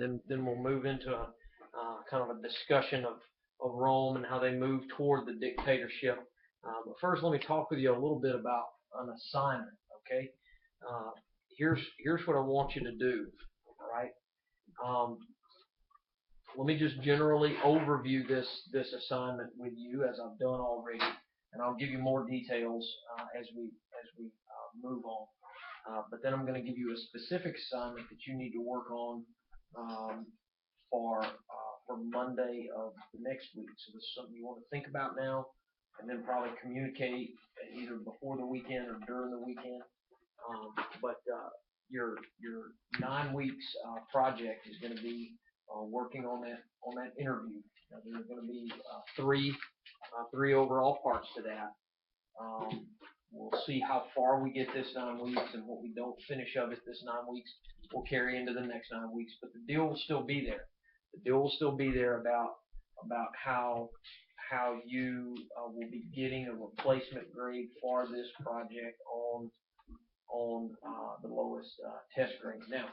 and then we'll move into a kind of a discussion of Rome and how they moved toward the dictatorship. But first, let me talk with you a little bit about an assignment. Okay, uh, here's what I want you to do. All right. Um, Let me just generally overview this assignment with you as I've done already, and I'll give you more details as we move on. But then I'm going to give you a specific assignment that you need to work on um, for Monday of the next week. So this is something you want to think about now, and then probably communicate either before the weekend or during the weekend. But your 9 weeks project is going to be working on that interview. Now, there are going to be three overall parts to that. Um, we'll see how far we get this 9 weeks, and what we don't finish of it this 9 weeks will carry into the next 9 weeks. But the deal will still be there. The deal will still be there about how you will be getting a replacement grade for this project on the lowest test grade. Now,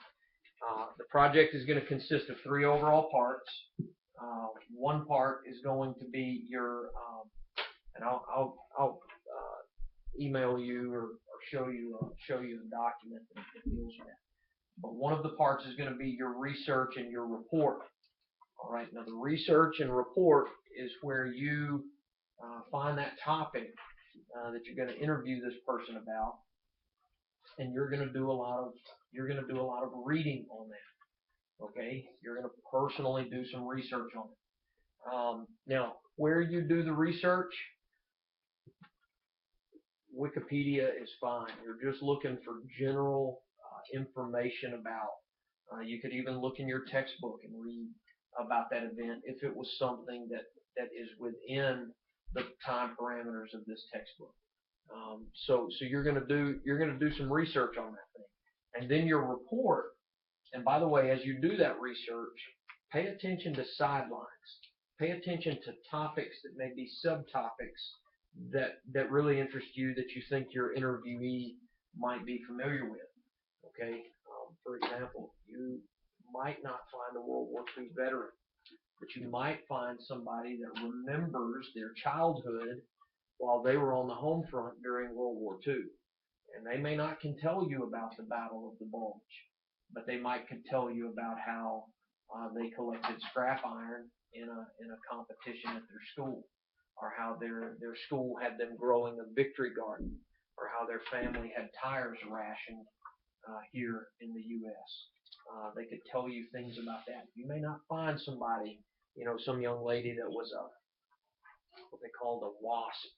the project is going to consist of 3 overall parts. One part is going to be and I'll email you or show you the document that deals with that. But one of the parts is going to be your research and your report. All right. Now, the research and report is where you find that topic that you're going to interview this person about, and you're going to do a lot of reading on that. Okay, you're going to personally do some research on it. Now, where you do the research, Wikipedia is fine. You're just looking for general information about. You could even look in your textbook and read about that event if it was something that is within the time parameters of this textbook. So you're going to do some research on that thing, and then your report. And by the way, as you do that research, pay attention to sidelines. Pay attention to topics that may be subtopics that really interest you, that you think your interviewee might be familiar with. Okay, for example, you might not find a World War II veteran, but you might find somebody that remembers their childhood while they were on the home front during World War II. And they may not can tell you about the Battle of the Bulge, but they might can tell you about how they collected scrap iron in a competition at their school, or how their school had them growing a victory garden, or how their family had tires rationed here in the U.S. They could tell you things about that. You may not find somebody, some young lady that was what they called a WASP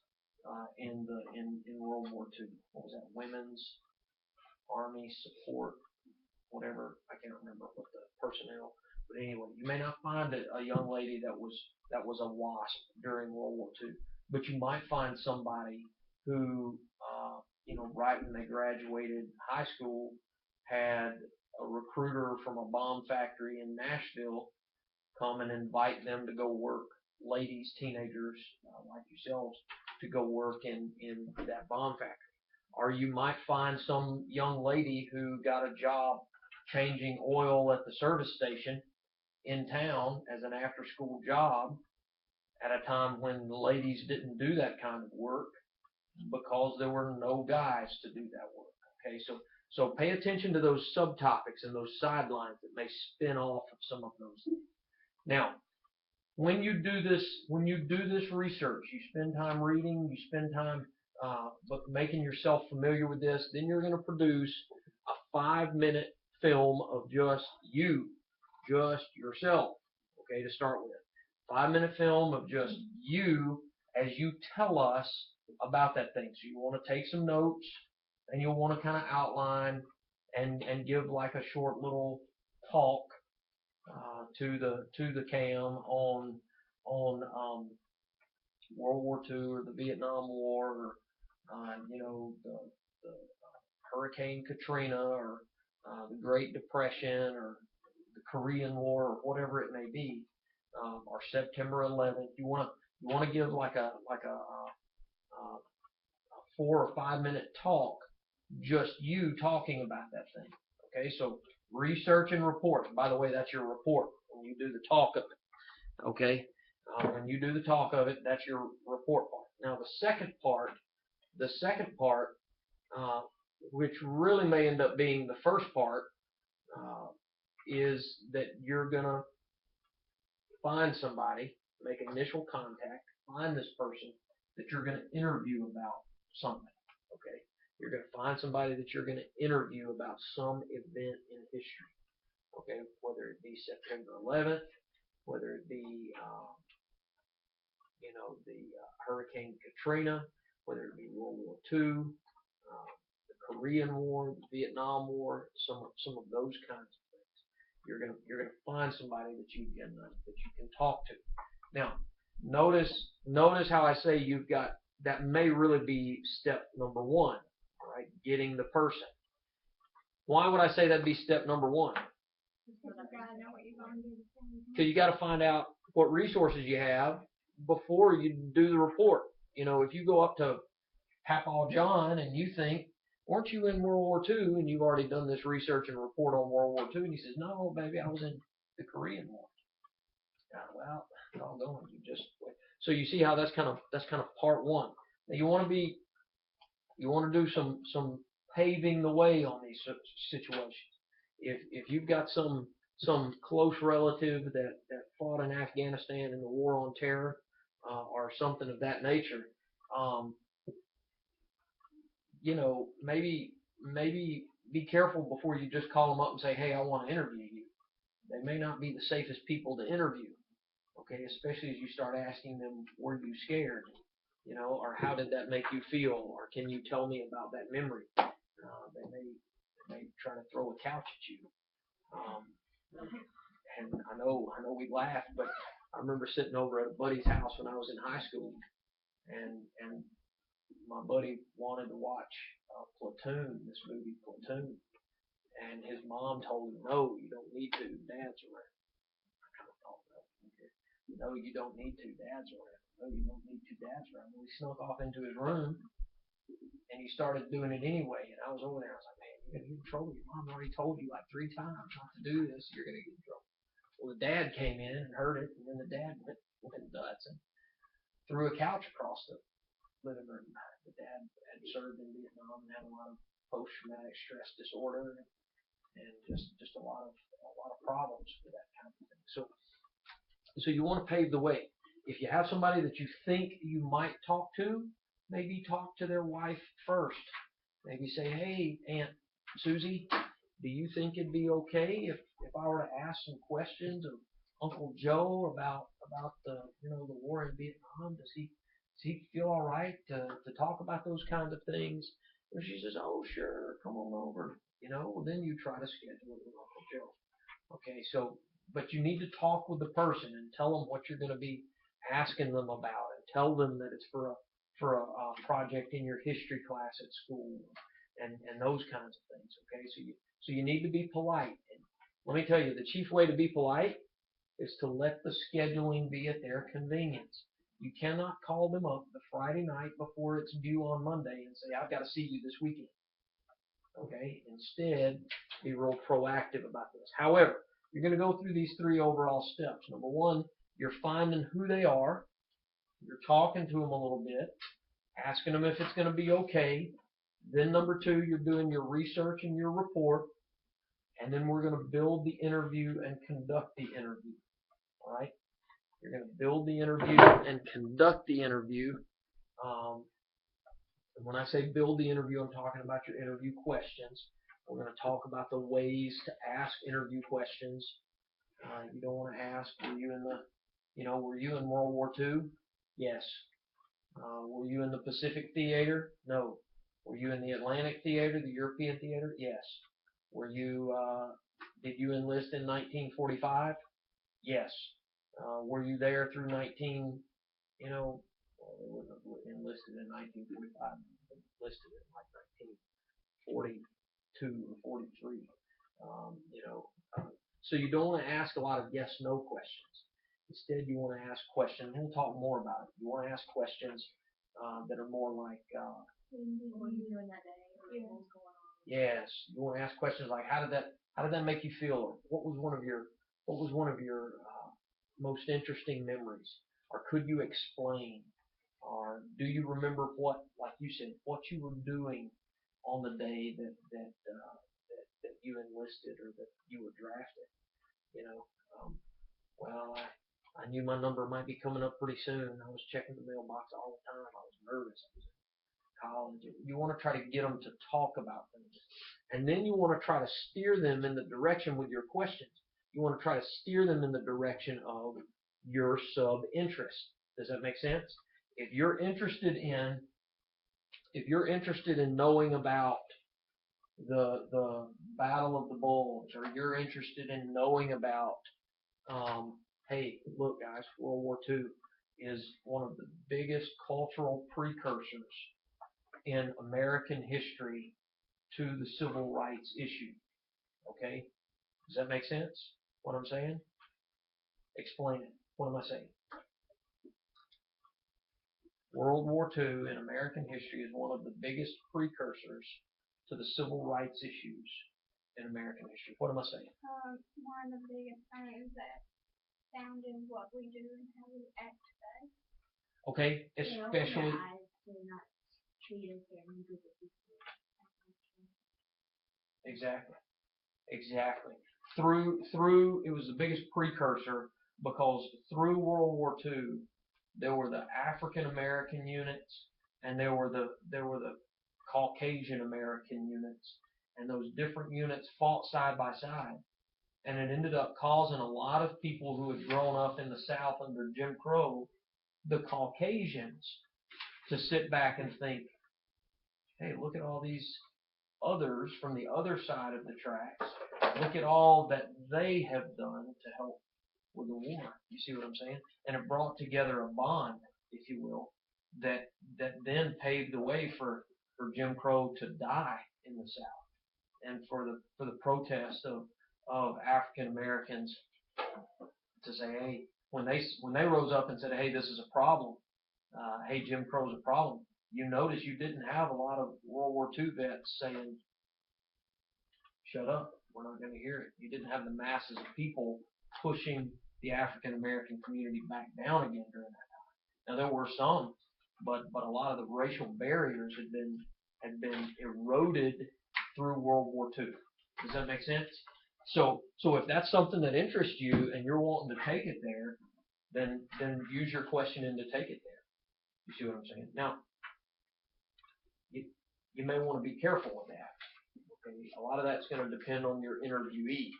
in World War II. What was that? Women's Army Support, whatever. I can't remember what the personnel. But anyway, you may not find a young lady that was a WASP during World War II, but you might find somebody who, right when they graduated high school, had a recruiter from a bomb factory in Nashville come and invite them to go work, ladies, teenagers like yourselves, to go work in that bomb factory. Or you might find some young lady who got a job changing oil at the service station in town as an after-school job at a time when the ladies didn't do that kind of work because there were no guys to do that work. Okay, so pay attention to those subtopics and those sidelines that may spin off of some of those things. Now, when you do this research, you spend time reading, you spend time making yourself familiar with this, then you're going to produce a 5-minute film of just yourself, okay, to start with. 5-minute film of just you as you tell us about that thing. So you want to take some notes, and you'll want to kind of outline and give like a short little talk to the cam on World War II or the Vietnam War, or the Hurricane Katrina, or the Great Depression, or the Korean War, or whatever it may be, or September 11th. You want to give like a 4 or 5 minute talk, just you talking about that thing. Okay, so Research and report. By the way, that's your report when you do the talk of it. Okay? When you do the talk of it, that's your report part. Now the second part, which really may end up being the first part, is that you're going to find somebody, make initial contact, find this person that you're going to interview about something. Okay? You're going to find somebody that you're going to interview about some event in history. Okay? Whether it be September 11th, whether it be, the Hurricane Katrina, whether it be World War II, the Korean War, the Vietnam War, some of those kinds of things. You're gonna find somebody that you can talk to. Now, notice how I say you've got, that may really be step number one, all right? Getting the person. Why would I say that'd be step number one? Because you got to find out what resources you have before you do the report. If you go up to Papa John and you think, weren't you in World War II, and you've already done this research and report on World War II, and he says, no, baby, I was in the Korean War. Yeah, well, doggone, so you see how that's kind of part one. Now you want to do some paving the way on these situations. If you've got some close relative that fought in Afghanistan in the war on terror, or something of that nature, maybe be careful before you just call them up and say, hey, I want to interview you. They may not be the safest people to interview. Okay, especially as you start asking them, were you scared? Or how did that make you feel? Or can you tell me about that memory? They may try to throw a couch at you. And I know we laughed, but I remember sitting over at a buddy's house when I was in high school, and my buddy wanted to watch Platoon, this movie Platoon, and his mom told him, no, you don't need to, Dad's around. I kind of thought, okay. No, you don't need to, Dad's around. No, you don't need to, Dad's around. Well, he snuck off into his room, and he started doing it anyway, and I was over there, I was like, man, you're going to get in trouble. Your mom already told you like 3 times not to do this, you're going to get in trouble. Well, the dad came in and heard it, and then the dad went nuts and threw a couch across the living room. The dad had served in Vietnam and had a lot of post-traumatic stress disorder and just a lot of problems with that kind of thing. So you want to pave the way. If you have somebody that you think you might talk to, maybe talk to their wife first. Maybe say, hey, Aunt Susie, do you think it'd be okay if I were to ask some questions of Uncle Joe about the war in Vietnam? Does he feel all right to talk about those kinds of things? And she says, oh, sure, come on over. Well, then you try to schedule it with Uncle Joe. Okay, but you need to talk with the person and tell them what you're going to be asking them about, and tell them that it's for a project in your history class at school, and those kinds of things. Okay, so you need to be polite. And let me tell you, the chief way to be polite is to let the scheduling be at their convenience. You cannot call them up the Friday night before it's due on Monday and say, I've got to see you this weekend. Okay? Instead, be real proactive about this. However, you're going to go through these 3 overall steps. Number 1, you're finding who they are. You're talking to them a little bit, asking them if it's going to be okay. Then number 2, you're doing your research and your report. And then we're going to build the interview and conduct the interview. All right? You're going to build the interview and conduct the interview. And when I say build the interview, I'm talking about your interview questions. We're going to talk about the ways to ask interview questions. You don't want to ask, were you in World War II? Yes. Were you in the Pacific Theater? No. Were you in the Atlantic Theater, the European Theater? Yes. Did you enlist in 1945? Yes. Were you there through they wouldn't have enlisted in 1945, enlisted in like 1942 or 43. So you don't want to ask a lot of yes/no questions. Instead, you want to ask questions. We'll talk more about it. You want to ask questions that are more like, what are you doing that day? Or what's going on? Yes, you want to ask questions like, how did that How did that make you feel? Or what was one of your most interesting memories? Or could you explain? Or do you remember what, like you said, what you were doing on the day that you enlisted or that you were drafted? You know, well, I knew my number might be coming up pretty soon. I was checking the mailbox all the time. I was nervous. I was in college. You want to try to get them to talk about things. And then you want to try to steer them in the direction with your questions. You want to try to steer them in the direction of your sub-interest. Does that make sense? If you're interested in knowing about the Battle of the Bulge, or you're interested in knowing about hey, look, guys, World War II is one of the biggest cultural precursors in American history to the civil rights issue. Okay? Does that make sense, what I'm saying? Explain it. What am I saying? World War II in American history is one of the biggest precursors to the civil rights issues in American history. What am I saying? One of the biggest things that found in what we do and how we act today. Okay, especially. Exactly. Exactly. Through it was the biggest precursor because through World War II there were the African American units and there were the Caucasian American units, and those different units fought side by side, and it ended up causing a lot of people who had grown up in the South under Jim Crow, the Caucasians, to sit back and think, hey, look at all these others from the other side of the tracks. Look at all that they have done to help with the war. You see what I'm saying? And it brought together a bond, if you will, that then paved the way for Jim Crow to die in the South, and for the protest of African Americans to say, hey, when they rose up and said, hey, this is a problem, hey, Jim Crow's a problem. You notice you didn't have a lot of World War II vets saying, shut up, we're not going to hear it. You didn't have the masses of people pushing the African American community back down again during that time. Now there were some, but a lot of the racial barriers had been eroded through World War II. Does that make sense? So if that's something that interests you and you're wanting to take it there, then use your questioning to take it there. You see what I'm saying? Now, you may want to be careful with that. Okay? A lot of that's going to depend on your interviewee,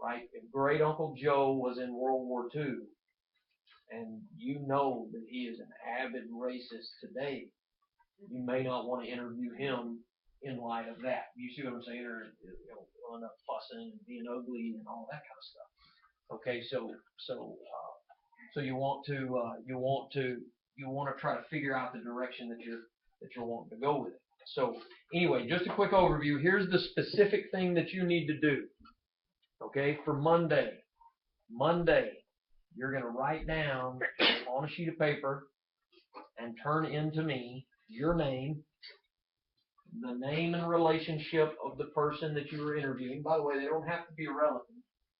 right? If Great Uncle Joe was in World War II, and you know that he is an avid racist today, you may not want to interview him in light of that. You see what I'm saying? Or he'll end up fussing and being ugly and all that kind of stuff. Okay, so you want to try to figure out the direction that you're wanting to go with it. So anyway, just a quick overview. Here's the specific thing that you need to do. Okay, for Monday, you're going to write down on a sheet of paper and turn into me your name, the name and relationship of the person that you were interviewing. By the way, they don't have to be a relative.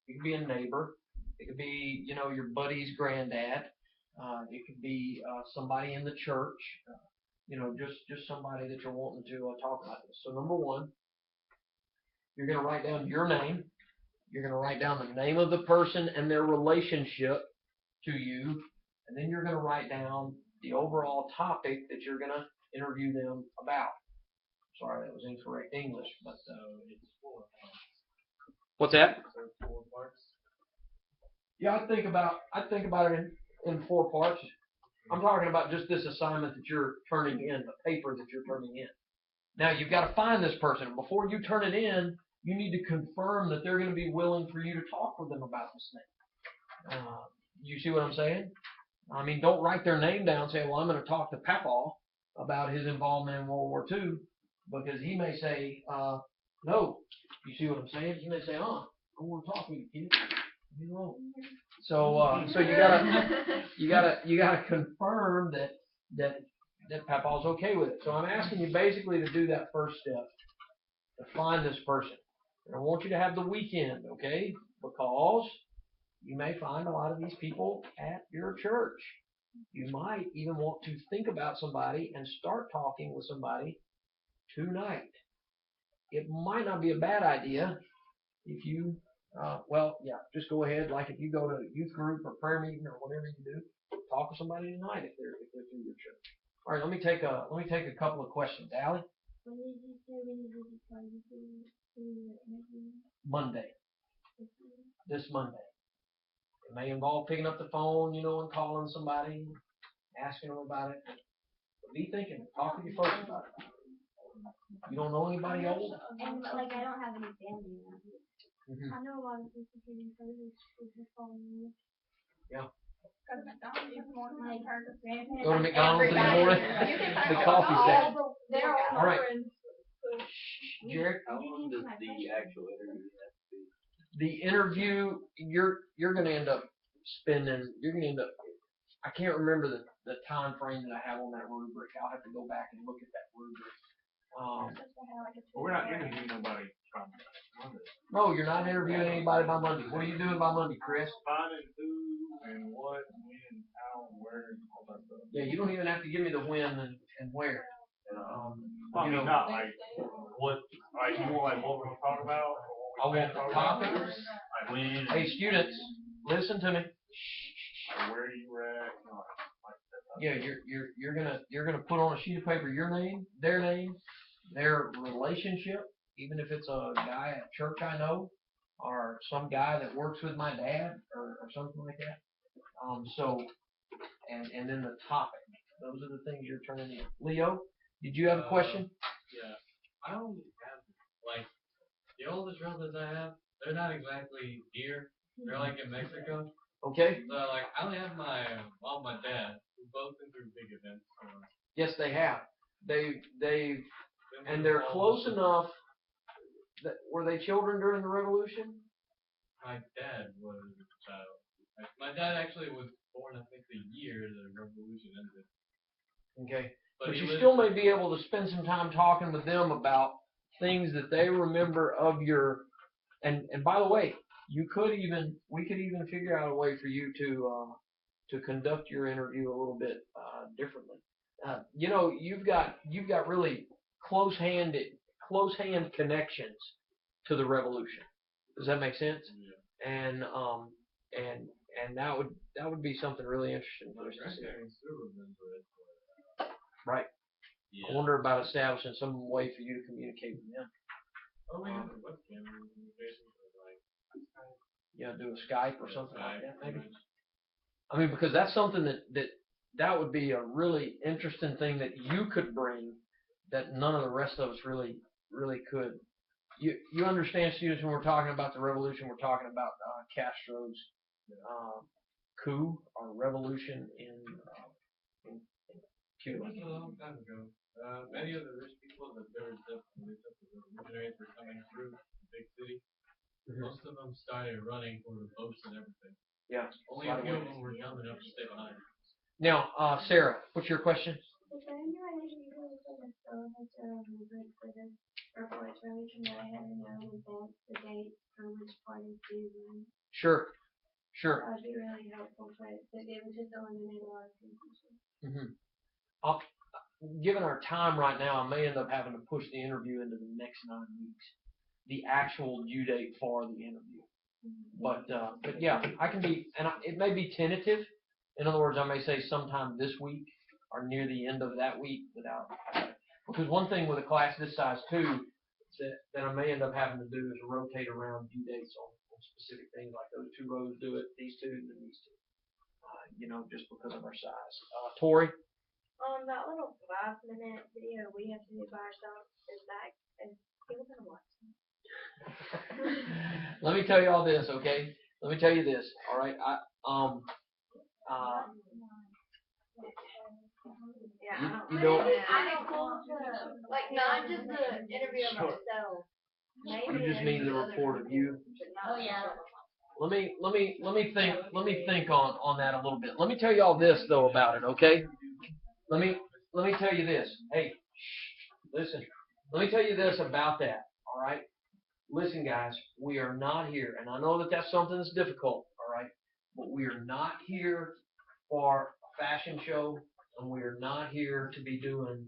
It could be a neighbor. It could be, your buddy's granddad. It could be somebody in the church. Just somebody that you're wanting to talk about this. So number one, you're going to write down your name. You're going to write down the name of the person and their relationship to you, and then you're going to write down the overall topic that you're going to interview them about. Sorry, that was incorrect English, but it's 4 parts. What's that? So 4 parts. Yeah, I think about it in 4 parts. I'm talking about just this assignment that you're turning in, the paper that you're turning in. Now you've got to find this person. Before you turn it in, you need to confirm that they're going to be willing for you to talk with them about this thing. You see what I'm saying? I mean, don't write their name down and say, well, I'm going to talk to Papa about his involvement in World War II, because he may say, no. You see what I'm saying? He may say, I want to talk with you, kid. Leave me alone. So you gotta confirm that Papa's okay with it. So I'm asking you basically to do that first step, to find this person. And I want you to have the weekend, okay? Because you may find a lot of these people at your church. You might even want to think about somebody and start talking with somebody tonight. It might not be a bad idea if you, just go ahead. Like if you go to a youth group or prayer meeting or whatever you do, talk with somebody tonight if they're through your church. All right, let me take a couple of questions. Allie? When did you say we needed to try to do the interview? Monday. This Monday. It may involve picking up the phone, and calling somebody, asking them about it. But be thinking, talk to your folks about it. You don't know anybody else? And like I don't have any family around here. Mm-hmm. I know a lot of people getting service with the phone. Yeah. Go to McDonald's in the morning. Like Go to McDonald's in the morning. The coffee section. They're all right. friends. Jared, how long does the actual interview have to be? The interview, you're going to end up spending. I can't remember the time frame that I have on that rubric. I'll have to go back and look at that rubric. Well, we're not interviewing nobody from Monday. No, you're not interviewing anybody by Monday. What are you doing by Monday, Chris? Finding who and what, when, how, where, and all that stuff. Yeah, you don't even have to give me the when and where. Not like what, like more like what we're gonna talk about. I want the topics. Like when. Hey, students, listen to me. Like where you were at. Yeah, you're gonna put on a sheet of paper your name, their relationship, even if it's a guy at church I know, or some guy that works with my dad, or something like that. And then the topic. Those are the things you're turning in. Leo, did you have a question? Yeah, I don't have like the oldest relatives I have. They're not exactly here. They're like in Mexico. Okay. So like I only have my mom, and my dad, who both been through big events. Yes, they have. And they're close enough. Were they children during the Revolution? My dad was a child. My dad actually was born, I think, the year the revolution ended. Okay. But he you lived still may be able to spend some time talking with them about things that they remember of your. And by the way, we could even figure out a way for you to conduct your interview a little bit differently. You've got really close hand connections to the revolution. Does that make sense? Yeah. And that would be something really interesting for us to see. Right. Yeah. I wonder about establishing some way for you to communicate with them. Oh, we have webcam communication, Yeah, do a Skype or something like that, maybe. I mean, because that's something that would be a really interesting thing that you could bring that none of the rest of us really could. You understand, students, when we're talking about the revolution, we're talking about Castro's coup or revolution in Cuba. It was a long time ago. Many of the rich people that they were the revolutionaries were coming through the big city. Mm-hmm. Most of them started running for the boats and everything. Yeah. Only a few of them were dumb enough to stay behind. Now, Sarah, what's your question? Is there any way that you can send us a rubric for the reports where we can go ahead and know the date for which part is due? Sure. That would be really helpful, but it would just eliminate a lot of confusion. Mm-hmm. Given our time right now, I may end up having to push the interview into the next 9 weeks. The actual due date for the interview. But yeah, I can be, and it may be tentative. In other words, I may say sometime this week or near the end of that week because one thing with a class this size too, that I may end up having to do is rotate around due dates on specific things, like those 2 rows do it, these 2, and then these 2. Just because of our size. Tori? That little 5-minute video we have to do by ourselves, is people gonna watch that? Let me tell you all this, okay? Let me tell you this, all right? You don't. Like not just the interview of myself. You just mean the report of you. Oh yeah. Let me think on that a little bit. Let me tell you all this though about it, okay? Let me tell you this. Hey, listen. Let me tell you this about that, all right? listen, guys, we are not here, and I know that that's something that's difficult, all right, but we are not here for a fashion show, and we are not here to be doing,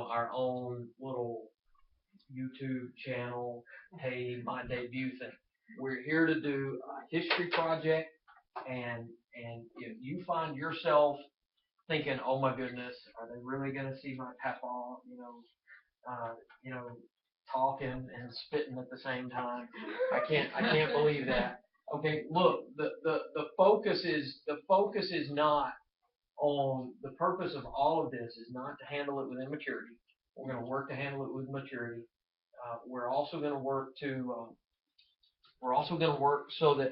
our own little YouTube channel, hey, my debut thing. We're here to do a history project, and if you find yourself thinking, oh my goodness, are they really gonna see my papa, uh, you know, talking and spitting at the same time? I can't believe that. Okay, look, the focus is not on, the purpose of all of this is not to handle it with immaturity. We're going to work to handle it with maturity. We're also going to work so that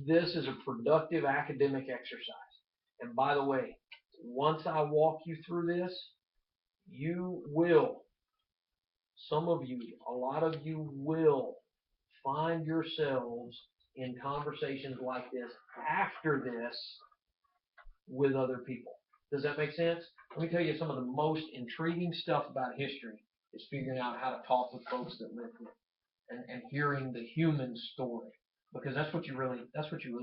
this is a productive academic exercise. And by the way, once I walk you through this, you will, some of you, a lot of you will find yourselves in conversations like this after this with other people. Does that make sense? Let me tell you, some of the most intriguing stuff about history is figuring out how to talk with folks that lived it, and hearing the human story, because that's what you really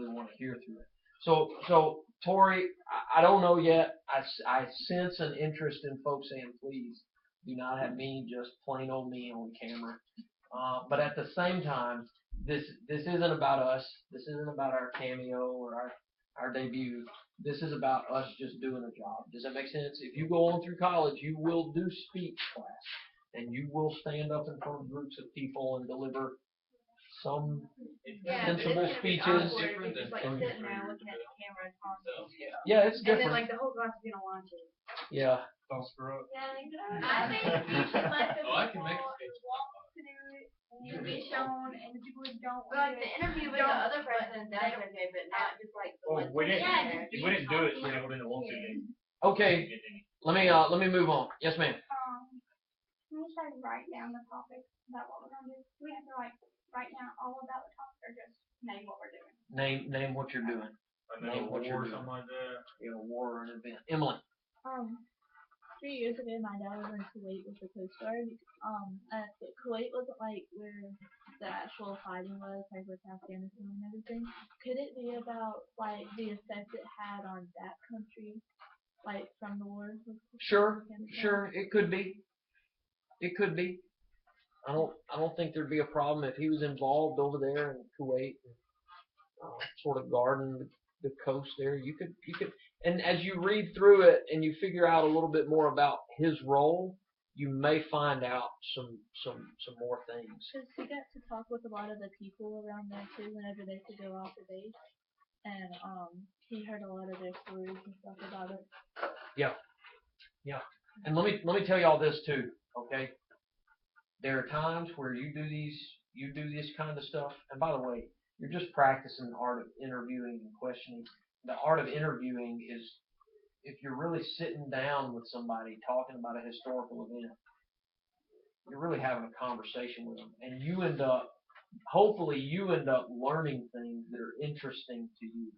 want to hear through it. So Tori, I don't know yet. I sense an interest in folks saying, please do not have me, just plain old me on camera. But at the same time, this isn't about us. This isn't about our cameo or our debut. This is about us just doing a job. Does that make sense? If you go on through college, you will do speech class, and you will stand up in front of groups of people and deliver some sensible speeches. Different than like sitting there looking at the camera and talking. Yeah, it's different. And then like the whole class is gonna watch it. Yeah. Don't screw up. Yeah, I think you should let the Oh, I can people make a walk speech. through it and you be shown, and the people who don't. Like the interview with the other president, that's okay, but not just like the Well, ones. we didn't Yeah, do it, so people didn't want to. Okay. Let me move on. Yes, ma'am. Can we say write down the topic about what we're gonna do? Do we have to like write down all about the topic, or just name what we're doing? Name what you're doing. Name what you're or doing. something like that. War or an event. Emily. 3 years ago, my dad was in Kuwait with the Coast Guard. Kuwait wasn't like where the actual fighting was, like with Afghanistan and everything. Could it be about like the effect it had on that country, like from the war? Sure. It could be. I don't think there'd be a problem if he was involved over there in Kuwait, sort of guarding the coast there. You could, and as you read through it and you figure out a little bit more about his role, you may find out some more things. Because he got to talk with a lot of the people around there too, whenever they could go off the base, and he heard a lot of their stories and stuff about it. Yeah. And let me tell you all this too, okay? There are times where you do this kind of stuff, and by the way, you're just practicing the art of interviewing and questioning. The art of interviewing is, if you're really sitting down with somebody talking about a historical event, you're really having a conversation with them, and hopefully you end up learning things that are interesting to you.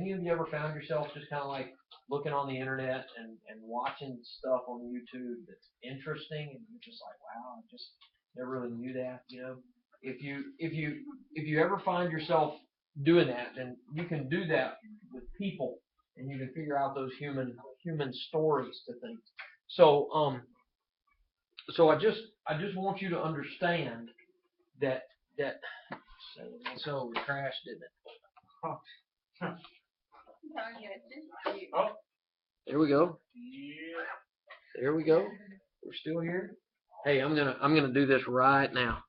Any of you ever found yourself just kind of like looking on the internet and watching stuff on YouTube that's interesting, and you're just like, wow, I just never really knew that, If you ever find yourself doing that, then you can do that with people, and you can figure out those human stories to things. So I just want you to understand that so it crashed, didn't it? Oh. There we go. Yeah. There we go. We're still here. Hey, I'm gonna do this right now.